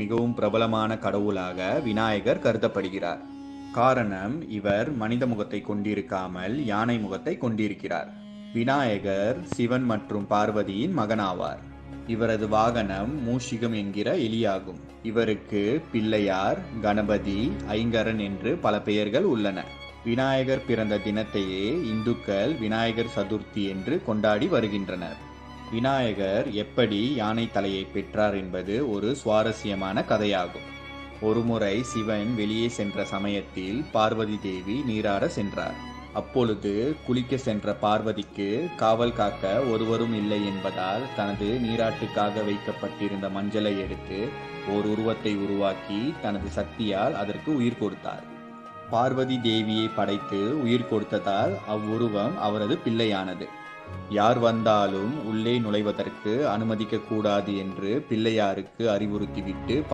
மிகவும் பிரபலமான கடவுளாக விநாயகர் கருதப்படுகிறார். காரணம், இவர் மனித முகத்தை கொண்டிருக்காமல் யானை முகத்தை கொண்டிருக்கிறார். விநாயகர் சிவன் மற்றும் பார்வதியின் மகனாவார். இவரது வாகனம் மூஷிகம் என்கிற எலியாகும். இவருக்கு பிள்ளையார், கணபதி, ஐங்கரன் என்று பல பெயர்கள் உள்ளன. விநாயகர் பிறந்த தினத்தையே இந்துக்கள் விநாயகர் சதுர்த்தி என்று கொண்டாடி வருகின்றனர். விநாயகர் எப்படி யானை தலையை பெற்றார் என்பது ஒரு சுவாரஸ்யமான கதையாகும். ஒருமுறை சிவன் வெளியே சென்ற சமயத்தில் பார்வதி தேவி நீராட சென்றார். அப்பொழுது குளிக்க சென்ற பார்வதிக்கு காவல் காக்க ஒருவரும் இல்லை என்பதால் தனது நீராட்டுக்காக வைக்கப்பட்டிருந்த மஞ்சளை எடுத்து ஓர் உருவத்தை உருவாக்கி தனது சக்தியால் அதற்கு உயிர் கொடுத்தார். பார்வதி தேவியை படைத்து உயிர் கொடுத்ததால் அவ்வுருவம் அவரது பிள்ளையானது. யார் வந்தாலும் உள்ளே நுழைவதற்கு அனுமதிக்க கூடாது என்று பிள்ளையாருக்கு அறிவுறுத்திவிட்டு